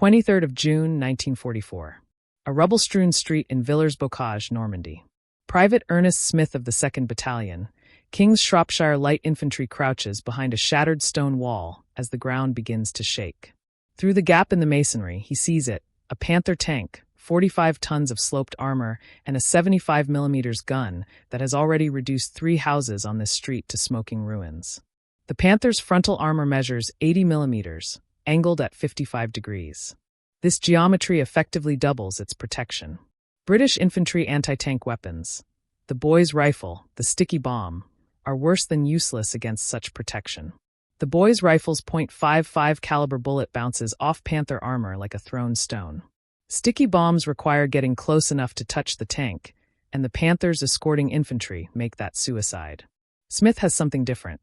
23rd of June, 1944. A rubble-strewn street in Villers-Bocage, Normandy. Private Ernest Smith of the 2nd Battalion, King's Shropshire Light Infantry crouches behind a shattered stone wall as the ground begins to shake. Through the gap in the masonry, he sees it, a Panther tank, 45 tons of sloped armor, and a 75mm gun that has already reduced 3 houses on this street to smoking ruins. The Panther's frontal armor measures 80mm, angled at 55 degrees. This geometry effectively doubles its protection. British infantry anti-tank weapons, the boy's rifle, the sticky bomb, are worse than useless against such protection. The boy's rifle's .55 caliber bullet bounces off Panther armor like a thrown stone. Sticky bombs require getting close enough to touch the tank, and the Panthers escorting infantry make that suicide. Smith has something different.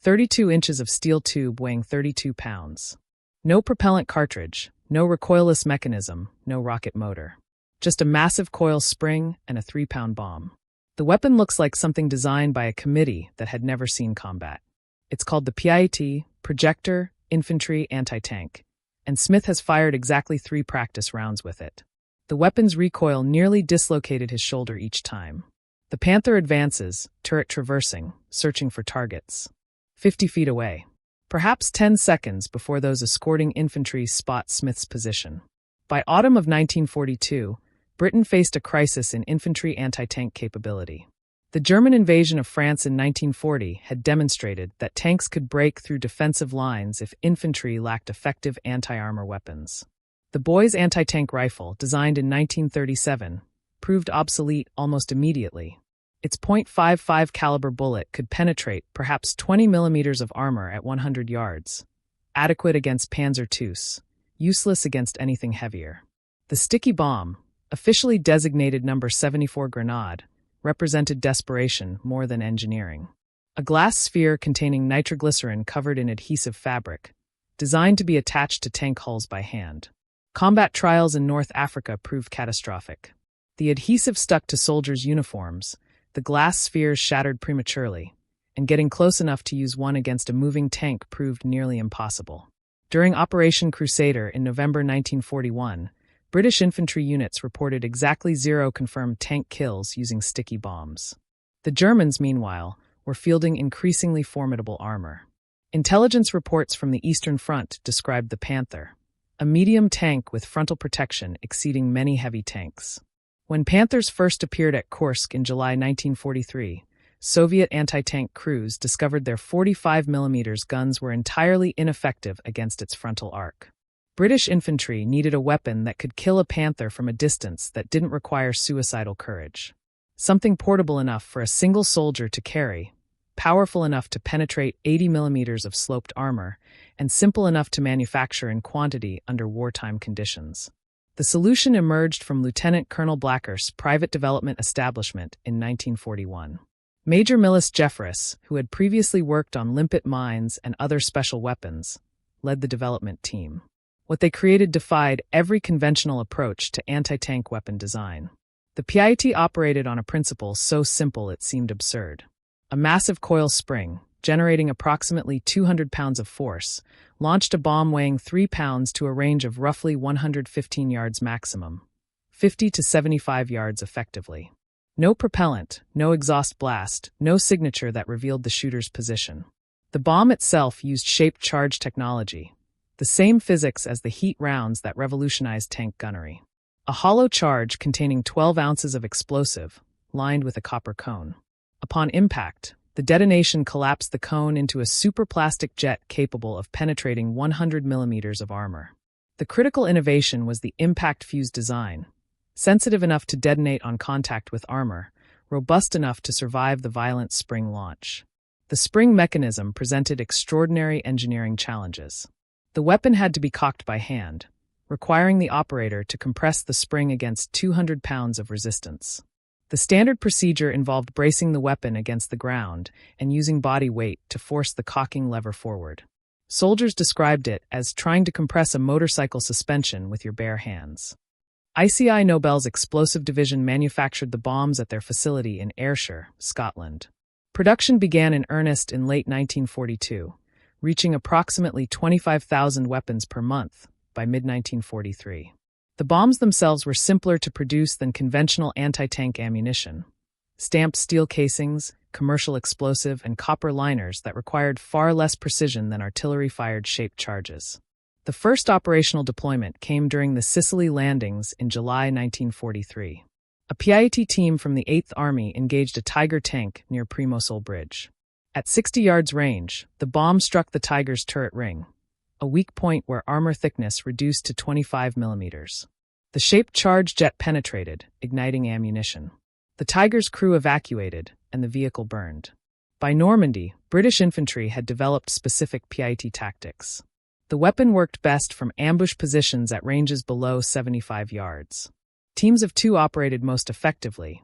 32 inches of steel tube weighing 32 pounds. No propellant cartridge, no recoilless mechanism, no rocket motor. Just a massive coil spring and a 3-pound bomb. The weapon looks like something designed by a committee that had never seen combat. It's called the PIAT, Projector Infantry Anti-Tank, and Smith has fired exactly 3 practice rounds with it. The weapon's recoil nearly dislocated his shoulder each time. The Panther advances, turret traversing, searching for targets. 50 feet away. Perhaps 10 seconds before those escorting infantry spot Smith's position. By autumn of 1942, Britain faced a crisis in infantry anti-tank capability. The German invasion of France in 1940 had demonstrated that tanks could break through defensive lines if infantry lacked effective anti-armor weapons. The boy's anti-tank rifle, designed in 1937, proved obsolete almost immediately. Its .55 caliber bullet could penetrate perhaps 20 millimeters of armor at 100 yards, adequate against Panzer IIs, useless against anything heavier. The sticky bomb, officially designated number 74 Grenade, represented desperation more than engineering. A glass sphere containing nitroglycerin covered in adhesive fabric, designed to be attached to tank hulls by hand. Combat trials in North Africa proved catastrophic. The adhesive stuck to soldiers' uniforms, the glass spheres shattered prematurely, and getting close enough to use one against a moving tank proved nearly impossible. During Operation Crusader in November 1941, British infantry units reported exactly 0 confirmed tank kills using sticky bombs. The Germans, meanwhile, were fielding increasingly formidable armor. Intelligence reports from the Eastern Front described the Panther, a medium tank with frontal protection exceeding many heavy tanks. When Panthers first appeared at Kursk in July 1943, Soviet anti-tank crews discovered their 45mm guns were entirely ineffective against its frontal arc. British infantry needed a weapon that could kill a Panther from a distance that didn't require suicidal courage. Something portable enough for a single soldier to carry, powerful enough to penetrate 80mm of sloped armor, and simple enough to manufacture in quantity under wartime conditions. The solution emerged from Lieutenant Colonel Blackhurst's private development establishment in 1941. Major Millis Jeffress, who had previously worked on limpet mines and other special weapons, led the development team. What they created defied every conventional approach to anti-tank weapon design. The PIAT operated on a principle so simple it seemed absurd. A massive coil spring, generating approximately 200 pounds of force, launched a bomb weighing 3 pounds to a range of roughly 115 yards maximum, 50 to 75 yards effectively. No propellant, no exhaust blast, no signature that revealed the shooter's position. The bomb itself used shaped charge technology, the same physics as the heat rounds that revolutionized tank gunnery. A hollow charge containing 12 ounces of explosive, lined with a copper cone. Upon impact, the detonation collapsed the cone into a superplastic jet capable of penetrating 100 millimeters of armor. The critical innovation was the impact-fused design, sensitive enough to detonate on contact with armor, robust enough to survive the violent spring launch. The spring mechanism presented extraordinary engineering challenges. The weapon had to be cocked by hand, requiring the operator to compress the spring against 200 pounds of resistance. The standard procedure involved bracing the weapon against the ground and using body weight to force the cocking lever forward. Soldiers described it as trying to compress a motorcycle suspension with your bare hands. ICI Nobel's explosive division manufactured the bombs at their facility in Ayrshire, Scotland. Production began in earnest in late 1942, reaching approximately 25,000 weapons per month, by mid-1943. The bombs themselves were simpler to produce than conventional anti-tank ammunition. Stamped steel casings, commercial explosive, and copper liners that required far less precision than artillery-fired shaped charges. The first operational deployment came during the Sicily landings in July 1943. A PIAT team from the 8th Army engaged a Tiger tank near Primosole Bridge. At 60 yards range, the bomb struck the Tiger's turret ring, a weak point where armor thickness reduced to 25 millimeters. The shaped charge jet penetrated, igniting ammunition. The Tiger's crew evacuated, and the vehicle burned. By Normandy, British infantry had developed specific PIAT tactics. The weapon worked best from ambush positions at ranges below 75 yards. Teams of 2 operated most effectively,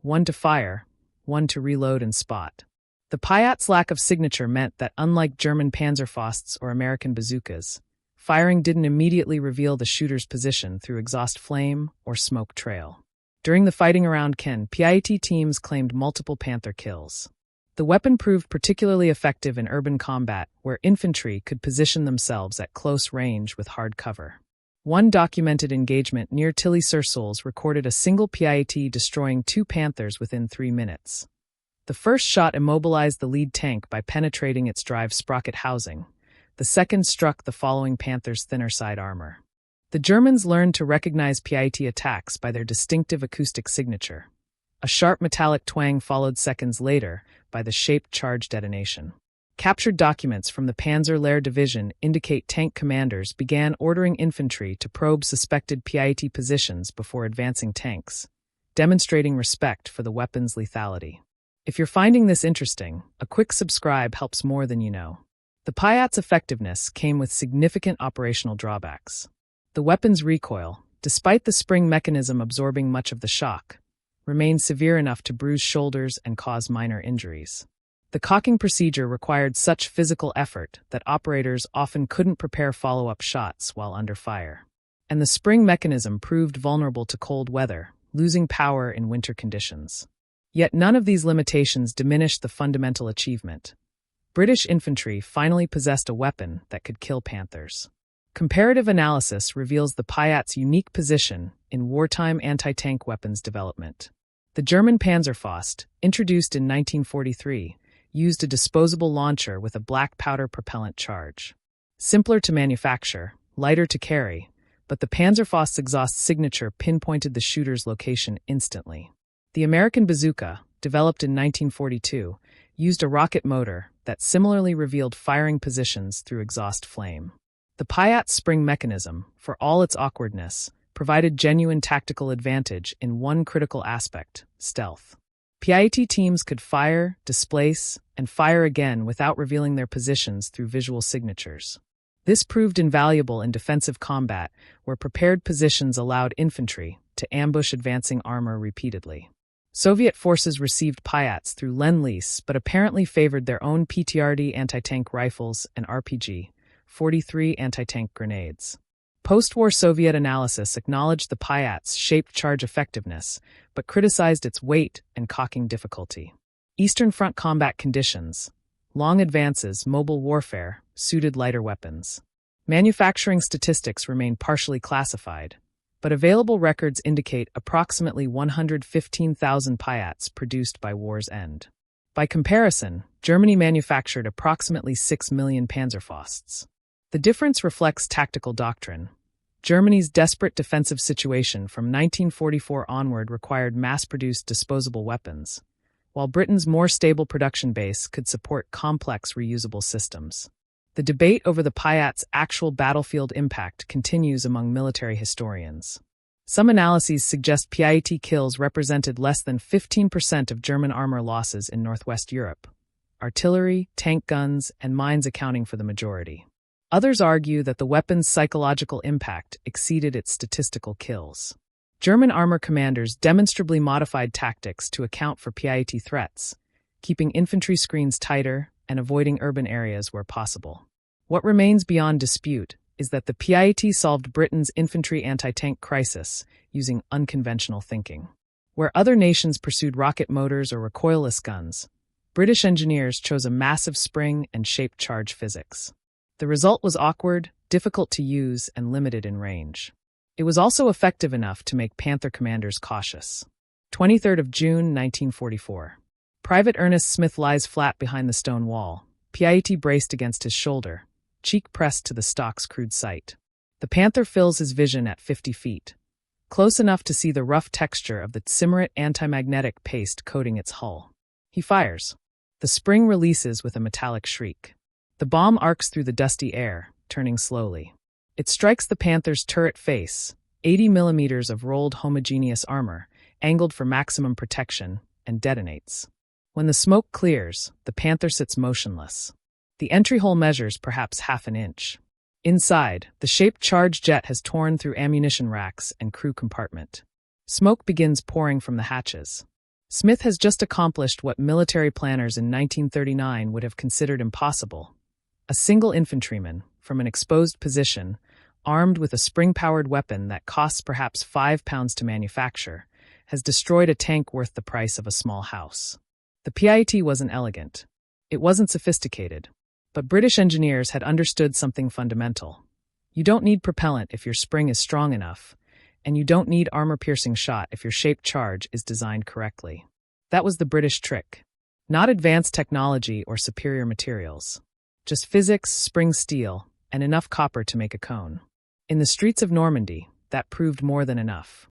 1 to fire, 1 to reload and spot. The PIAT's lack of signature meant that unlike German Panzerfausts or American bazookas, firing didn't immediately reveal the shooter's position through exhaust flame or smoke trail. During the fighting around Caen, PIAT teams claimed multiple Panther kills. The weapon proved particularly effective in urban combat, where infantry could position themselves at close range with hard cover. One documented engagement near Tilly-sur-Seulles recorded a single PIAT destroying 2 Panthers within 3 minutes. The first shot immobilized the lead tank by penetrating its drive sprocket housing. The second struck the following Panther's thinner side armor. The Germans learned to recognize PIAT attacks by their distinctive acoustic signature. A sharp metallic twang followed seconds later by the shaped charge detonation. Captured documents from the Panzer Lehr Division indicate tank commanders began ordering infantry to probe suspected PIAT positions before advancing tanks, demonstrating respect for the weapon's lethality. If you're finding this interesting, a quick subscribe helps more than you know. The PIAT's effectiveness came with significant operational drawbacks. The weapon's recoil, despite the spring mechanism absorbing much of the shock, remained severe enough to bruise shoulders and cause minor injuries. The cocking procedure required such physical effort that operators often couldn't prepare follow-up shots while under fire. And the spring mechanism proved vulnerable to cold weather, losing power in winter conditions. Yet none of these limitations diminished the fundamental achievement. British infantry finally possessed a weapon that could kill Panthers. Comparative analysis reveals the PIAT's unique position in wartime anti-tank weapons development. The German Panzerfaust, introduced in 1943, used a disposable launcher with a black powder propellant charge. Simpler to manufacture, lighter to carry, but the Panzerfaust's exhaust signature pinpointed the shooter's location instantly. The American bazooka, developed in 1942, used a rocket motor that similarly revealed firing positions through exhaust flame. The PIAT's spring mechanism, for all its awkwardness, provided genuine tactical advantage in one critical aspect: stealth. PIAT teams could fire, displace, and fire again without revealing their positions through visual signatures. This proved invaluable in defensive combat, where prepared positions allowed infantry to ambush advancing armor repeatedly. Soviet forces received PIATs through Lend-Lease but apparently favored their own PTRD anti-tank rifles and RPG-43 anti-tank grenades. Post-war Soviet analysis acknowledged the PIAT's shaped charge effectiveness, but criticized its weight and cocking difficulty. Eastern Front combat conditions, long advances, mobile warfare, suited lighter weapons. Manufacturing statistics remain partially classified, but available records indicate approximately 115,000 PIATs produced by war's end. By comparison, Germany manufactured approximately 6 million Panzerfausts. The difference reflects tactical doctrine. Germany's desperate defensive situation from 1944 onward required mass-produced disposable weapons, while Britain's more stable production base could support complex reusable systems. The debate over the PIAT's actual battlefield impact continues among military historians. Some analyses suggest PIAT kills represented less than 15% of German armor losses in Northwest Europe, artillery, tank guns, and mines accounting for the majority. Others argue that the weapon's psychological impact exceeded its statistical kills. German armor commanders demonstrably modified tactics to account for PIAT threats, keeping infantry screens tighter and avoiding urban areas where possible. What remains beyond dispute is that the PIAT solved Britain's infantry anti-tank crisis using unconventional thinking. Where other nations pursued rocket motors or recoilless guns, British engineers chose a massive spring and shaped charge physics. The result was awkward, difficult to use, and limited in range. It was also effective enough to make Panther commanders cautious. 23rd of June, 1944. Private Ernest Smith lies flat behind the stone wall, PIAT braced against his shoulder, cheek pressed to the stock's crude sight. The Panther fills his vision at 50 feet, close enough to see the rough texture of the Simmerit anti-magnetic paste coating its hull. He fires. The spring releases with a metallic shriek. The bomb arcs through the dusty air, turning slowly. It strikes the Panther's turret face, 80 millimeters of rolled homogeneous armor, angled for maximum protection, and detonates. When the smoke clears, the Panther sits motionless. The entry hole measures perhaps half an inch. Inside, the shaped charge jet has torn through ammunition racks and crew compartment. Smoke begins pouring from the hatches. Smith has just accomplished what military planners in 1939 would have considered impossible. A single infantryman, from an exposed position, armed with a spring-powered weapon that costs perhaps 5 pounds to manufacture, has destroyed a tank worth the price of a small house. The PIAT wasn't elegant. It wasn't sophisticated. But British engineers had understood something fundamental. You don't need propellant if your spring is strong enough, and you don't need armor-piercing shot if your shaped charge is designed correctly. That was the British trick. Not advanced technology or superior materials. Just physics, spring steel, and enough copper to make a cone. In the streets of Normandy, that proved more than enough.